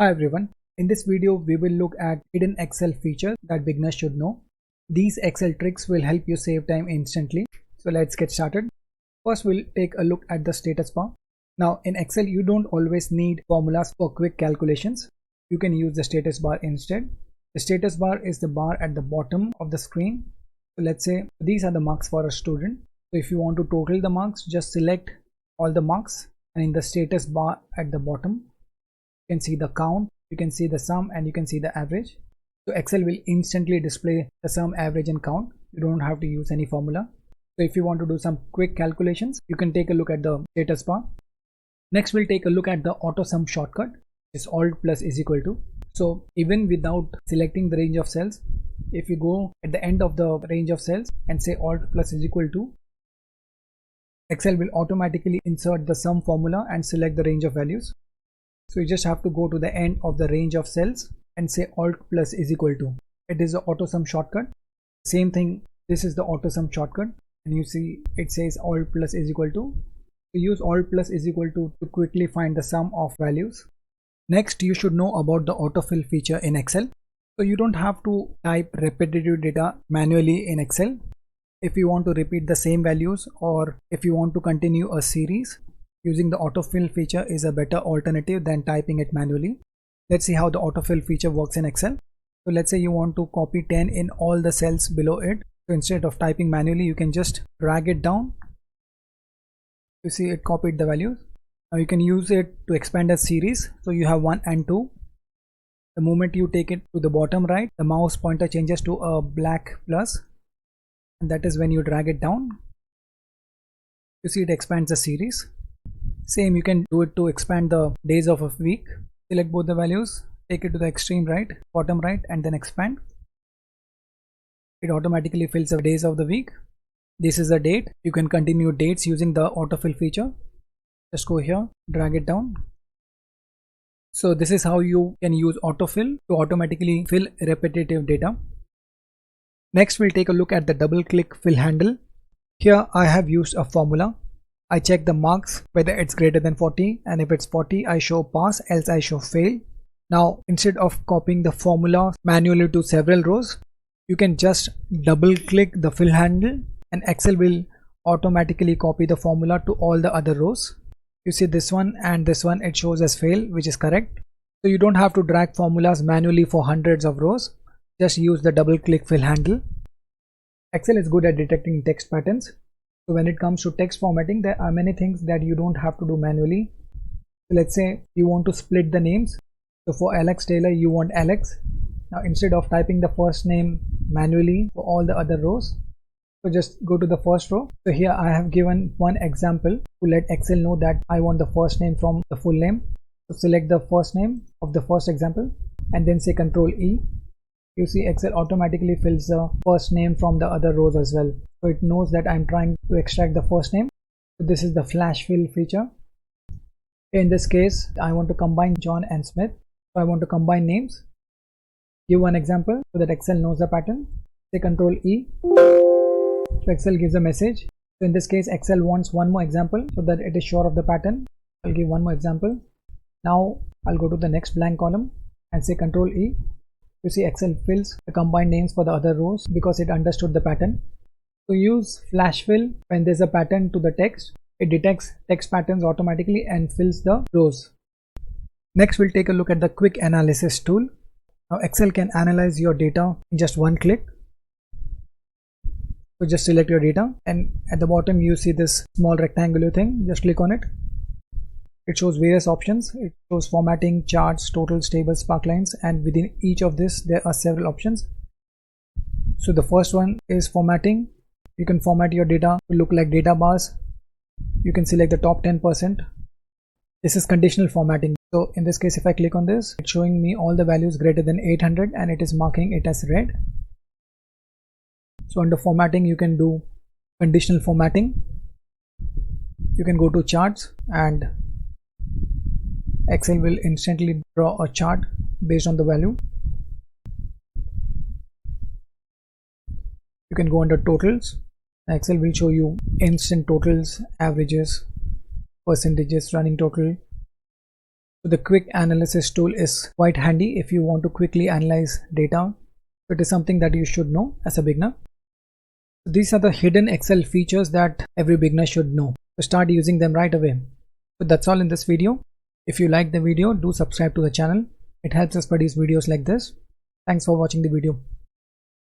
Hi everyone, in this video we will look at hidden Excel features that beginners should know. These Excel tricks will help you save time instantly. So let's get started. First we'll take a look at the status bar. Now in Excel you don't always need formulas for quick calculations. You can use the status bar instead. The status bar is the bar at the bottom of the screen. So let's say these are the marks for a student. So if you want to total the marks, just select all the marks, and in the status bar at the bottom you can see the count, you can see the sum, and you can see the average. So Excel will instantly display the sum, average and count. You don't have to use any formula. So if you want to do some quick calculations, you can take a look at the status bar. Next we'll take a look at the AutoSum shortcut. It's Alt plus is equal to. So even without selecting the range of cells, if you go at the end of the range of cells and say Alt plus is equal to, Excel will automatically insert the sum formula and select the range of values. So you just have to go to the end of the range of cells and say Alt plus is equal to. It is the AutoSum shortcut. Same thing, this is the AutoSum shortcut, and you see it says Alt plus is equal to. So use Alt plus is equal to quickly find the sum of values. Next, you should know about the autofill feature in Excel. So you don't have to type repetitive data manually in Excel. If you want to repeat the same values, or if you want to continue a series, using the autofill feature is a better alternative than typing it manually. Let's see how the autofill feature works in Excel. So let's say you want to copy 10 in all the cells below it. So instead of typing manually, you can just drag it down. You see it copied the values. Now you can use it to expand a series. So you have 1 and 2. The moment you take it to the bottom right, the mouse pointer changes to a black plus, and that is when you drag it down. You see it expands the series. Same, you can do it to expand the days of a week. Select both the values, take it to the extreme right, bottom right, and then expand. It automatically fills the days of the week. This is the date. You can continue dates using the autofill feature. Just go here, drag it down. So this is how you can use autofill to automatically fill repetitive data. Next we'll take a look at the double click fill handle. Here I have used a formula. I check the marks whether it's greater than 40, and if it's 40 I show pass, else I show fail. Now instead of copying the formula manually to several rows, you can just double click the fill handle and Excel will automatically copy the formula to all the other rows. You see this one and this one, it shows as fail, which is correct. So you don't have to drag formulas manually for hundreds of rows. Just use the double click fill handle. Excel is good at detecting text patterns. So when it comes to text formatting, there are many things that you don't have to do manually. So let's say you want to split the names. So for Alex Taylor, you want Alex. Now instead of typing the first name manually for all the other rows, so just go to the first row. So here I have given one example to let Excel know that I want the first name from the full name. So select the first name of the first example and then say Ctrl E. You see Excel automatically fills the first name from the other rows as well. So it knows that I'm trying to extract the first name. So this is the flash fill feature. In this case, I want to combine John and Smith. So I want to combine names. Give one example so that Excel knows the pattern. Say Ctrl E. So Excel gives a message. So in this case, Excel wants one more example so that it is sure of the pattern. I'll give one more example. Now I'll go to the next blank column and say Ctrl E. You see Excel fills the combined names for the other rows because it understood the pattern. So use flash fill when there's a pattern to the text. It detects text patterns automatically and fills the rows. Next we'll take a look at the quick analysis tool. Now Excel can analyze your data in just one click. So just select your data, and at the bottom you see this small rectangular thing. Just click on it. It shows various options. It shows formatting, charts, totals, tables, sparklines, and within each of this there are several options. So the first one is formatting. You can format your data to look like data bars. You can select the top 10%. This is conditional formatting. So in this case, if I click on this, it's showing me all the values greater than 800 and it is marking it as red. So under formatting, you can do conditional formatting. You can go to charts and Excel will instantly draw a chart based on the value. You can go under totals. Excel will show you instant totals, averages, percentages, running total. So the quick analysis tool is quite handy if you want to quickly analyze data. It is something that you should know as a beginner. So these are the hidden Excel features that every beginner should know. So start using them right away. So that's all in this video. If you like the video, do subscribe to the channel. It helps us produce videos like this. Thanks for watching the video.